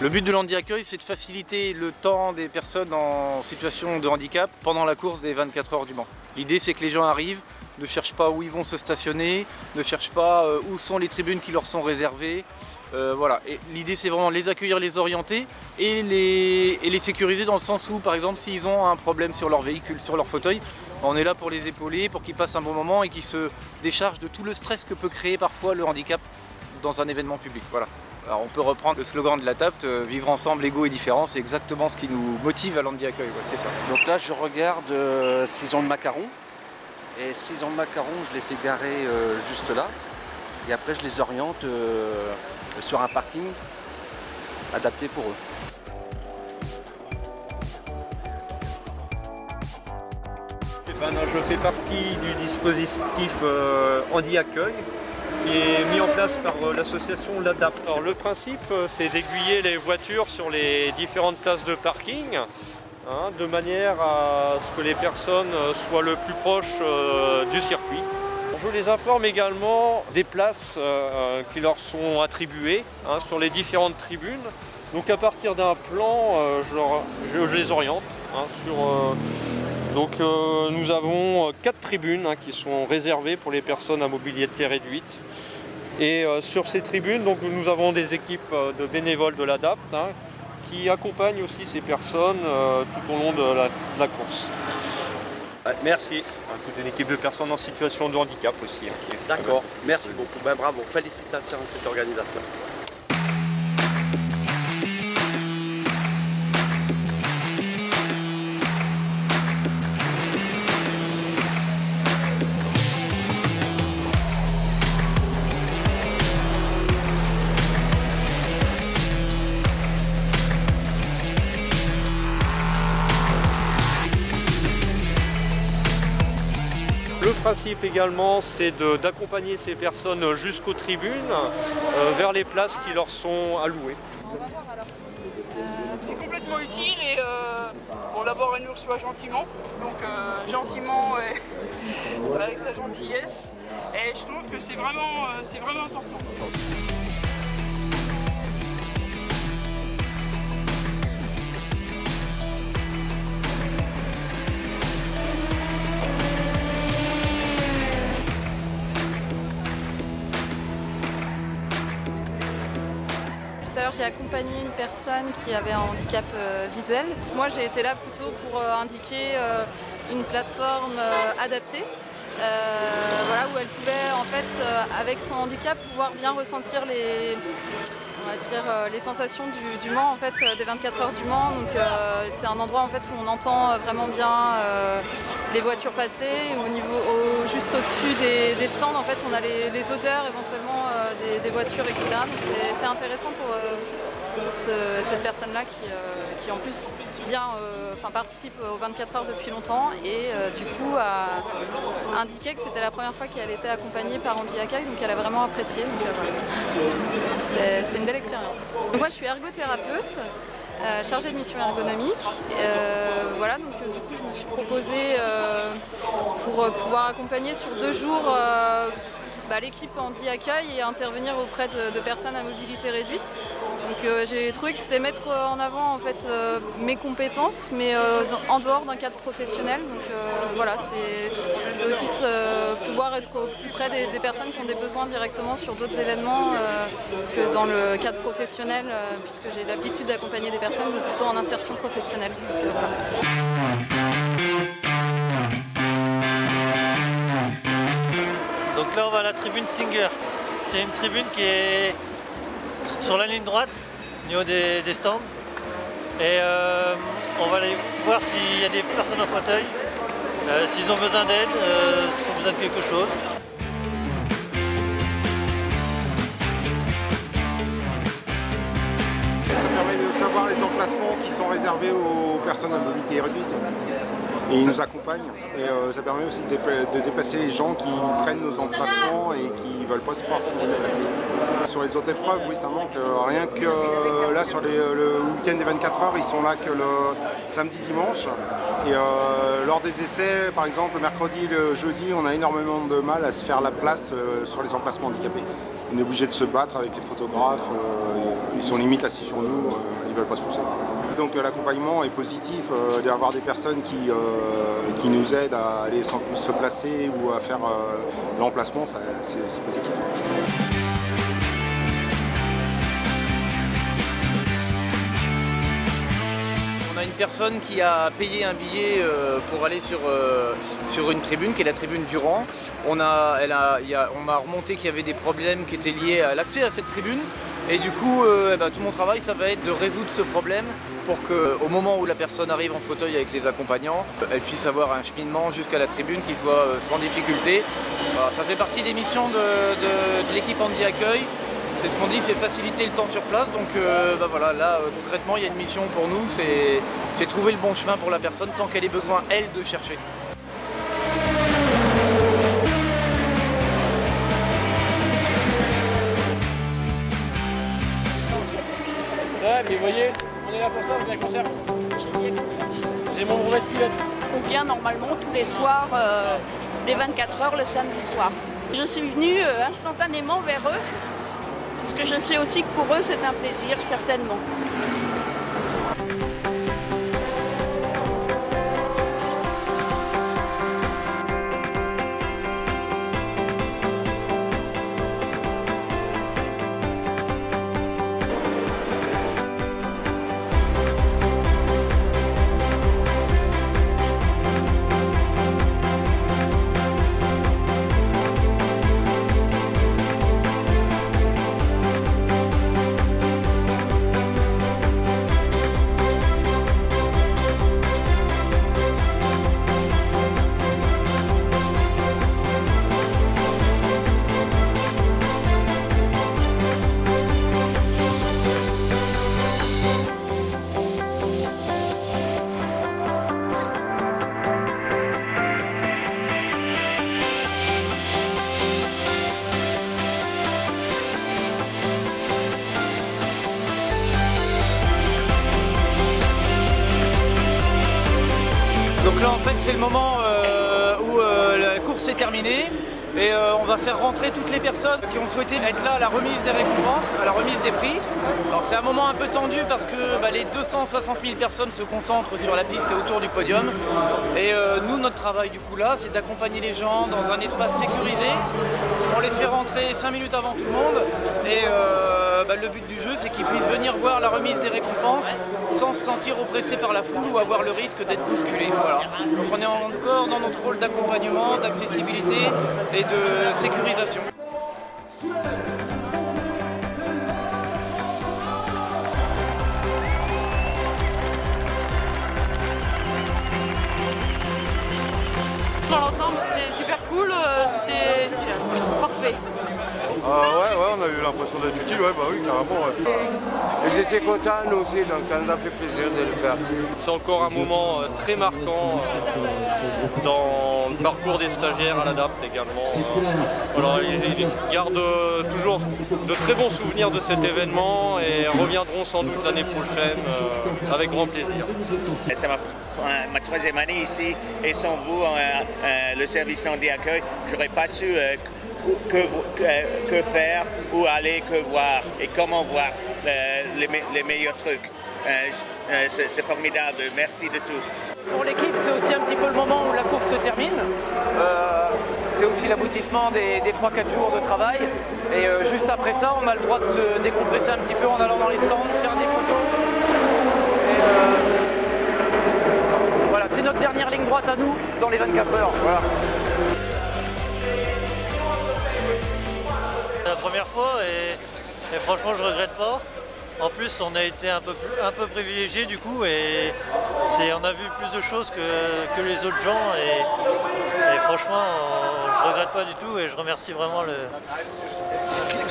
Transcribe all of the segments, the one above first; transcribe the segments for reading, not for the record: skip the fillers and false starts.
Le but de l'handi-accueil, c'est de faciliter le temps des personnes en situation de handicap pendant la course des 24 heures du Mans. L'idée, c'est que les gens arrivent, ne cherchent pas où ils vont se stationner, ne cherchent pas où sont les tribunes qui leur sont réservées. Voilà. Et l'idée, c'est vraiment les accueillir, les orienter et les sécuriser dans le sens où, par exemple, s'ils ont un problème sur leur véhicule, sur leur fauteuil, on est là pour les épauler, pour qu'ils passent un bon moment et qu'ils se déchargent de tout le stress que peut créer parfois le handicap dans un événement public. Voilà. Alors on peut reprendre le slogan de la TAPT, vivre ensemble, égaux et différents, c'est exactement ce qui nous motive à l'handi-accueil, ouais, c'est ça. Donc là je regarde s'ils ont le macaron, et s'ils ont le macaron je les fais garer juste là, et après je les oriente sur un parking adapté pour eux. Stéphane, je fais partie du dispositif handi-accueil qui est mis en place par l'association l'ADAPT. Alors le principe, c'est d'aiguiller les voitures sur les différentes places de parking, de manière à ce que les personnes soient le plus proches du circuit. Je les informe également des places qui leur sont attribuées sur les différentes tribunes. Donc à partir d'un plan, je les oriente Donc nous avons 4 tribunes qui sont réservées pour les personnes à mobilité réduite. Et sur ces tribunes, donc, nous avons des équipes de bénévoles de l'ADAPT qui accompagnent aussi ces personnes tout au long de la course. Merci. Toute une équipe de personnes en situation de handicap aussi. D'accord, merci beaucoup. Ben, bravo, félicitations à cette organisation. Le principe également, c'est d'accompagner ces personnes jusqu'aux tribunes, vers les places qui leur sont allouées. On va voir alors. C'est complètement utile et bon, d'abord elle nous reçoit gentiment, donc gentiment avec sa gentillesse, et je trouve que c'est vraiment important. Tout à l'heure, j'ai accompagné une personne qui avait un handicap visuel. Moi, j'ai été là plutôt pour indiquer une plateforme adaptée, voilà, où elle pouvait, en fait, avec son handicap, pouvoir bien ressentir les sensations du Mans, en fait, des 24 heures du Mans. Donc, c'est un endroit en fait, où on entend vraiment bien les voitures passer. Juste au-dessus des stands, en fait, on a les odeurs éventuellement des voitures, etc. Donc c'est intéressant pour cette personne-là qui en plus participe aux 24 heures depuis longtemps et du coup a indiqué que c'était la première fois qu'elle était accompagnée par handi-accueil, donc elle a vraiment apprécié. Donc, voilà. C'était une belle expérience. Donc moi je suis ergothérapeute, chargée de mission ergonomique. Voilà, donc du coup je me suis proposée pour pouvoir accompagner sur 2 jours l'équipe handi-accueil et intervenir auprès de personnes à mobilité réduite. Donc j'ai trouvé que c'était mettre en avant en fait, mes compétences, mais en dehors d'un cadre professionnel. Donc voilà, c'est aussi pouvoir être au plus près des personnes qui ont des besoins directement sur d'autres événements que dans le cadre professionnel, puisque j'ai l'habitude d'accompagner des personnes plutôt en insertion professionnelle. Donc, voilà. Donc là on va à la tribune Singer. C'est une tribune qui est sur la ligne droite, au niveau des stands. Et on va aller voir s'il y a des personnes en fauteuil, s'ils ont besoin d'aide, s'ils ont besoin de quelque chose. Ça permet de savoir les emplacements qui sont réservés aux personnes à mobilité réduite. Et ils nous accompagnent et ça permet aussi de déplacer les gens qui prennent nos emplacements et qui ne veulent pas forcément se déplacer. Sur les autres épreuves, oui, ça manque. Rien que là, sur le week-end des 24 heures, ils sont là que le samedi, dimanche. Et lors des essais, par exemple, le mercredi, le jeudi, on a énormément de mal à se faire la place sur les emplacements handicapés. on est obligé de se battre avec les photographes, ils sont limite assis sur nous, ils ne veulent pas se pousser. Donc l'accompagnement est positif, d'avoir des personnes qui nous aident à aller se placer ou à faire l'emplacement, c'est positif. On a une personne qui a payé un billet pour aller sur une tribune, qui est la tribune Durand. On m'a remonté qu'il y avait des problèmes qui étaient liés à l'accès à cette tribune. Et du coup, tout mon travail, ça va être de résoudre ce problème pour qu'au moment où la personne arrive en fauteuil avec les accompagnants, elle puisse avoir un cheminement jusqu'à la tribune qui soit sans difficulté. Voilà, ça fait partie des missions de l'équipe Handi Accueil. C'est ce qu'on dit, c'est faciliter le temps sur place. Donc voilà, là concrètement, il y a une mission pour nous, c'est trouver le bon chemin pour la personne sans qu'elle ait besoin, elle, de chercher. Ouais, mais vous voyez, on est là pour ça, on vient comme ça. J'ai mon brevet de pilote. On vient normalement tous les soirs, les 24 heures, le samedi soir. Je suis venue instantanément vers eux, parce que je sais aussi que pour eux c'est un plaisir, certainement. Donc là en fait c'est le moment où la course est terminée et on va faire rentrer toutes les personnes qui ont souhaité être là à la remise des récompenses, à la remise des prix. Alors c'est un moment un peu tendu parce que les 260 000 personnes se concentrent sur la piste et autour du podium. Et nous notre travail du coup là c'est d'accompagner les gens dans un espace sécurisé. On les fait rentrer 5 minutes avant tout le monde et le but du jeu c'est qu'ils puissent venir voir la remise des récompenses sans se sentir oppressés par la foule ou avoir le risque d'être bousculés. Voilà. Donc on est encore dans notre rôle d'accompagnement, d'accessibilité et de sécurisation. Dans l'ensemble c'était super cool, c'était parfait. Ouais, on a eu l'impression d'être utile, oui, carrément. Ouais. Ils étaient contents, nous aussi, donc ça nous a fait plaisir de le faire. C'est encore un moment très marquant dans le parcours des stagiaires à l'ADAPT également. Voilà, ils gardent toujours de très bons souvenirs de cet événement et reviendront sans doute l'année prochaine avec grand plaisir. C'est ma troisième année ici et sans vous, le service Handi Accueil, j'aurais pas su que faire, où aller, que voir et comment voir les meilleurs trucs. C'est formidable, merci de tout. Pour l'équipe, c'est aussi un petit peu le moment où la course se termine. C'est aussi l'aboutissement des 3-4 jours de travail. Et juste après ça, on a le droit de se décompresser un petit peu en allant dans les stands, faire des photos. Et voilà, c'est notre dernière ligne droite à nous dans les 24 heures. Voilà. C'est la première fois et franchement je regrette pas. En plus on a été un peu privilégiés du coup et on a vu plus de choses que les autres gens et franchement je regrette pas du tout et je remercie vraiment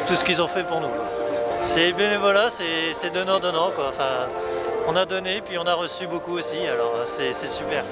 tout ce qu'ils ont fait pour nous. C'est bénévolat, c'est donnant-donnant quoi. Enfin, on a donné puis on a reçu beaucoup aussi alors c'est super.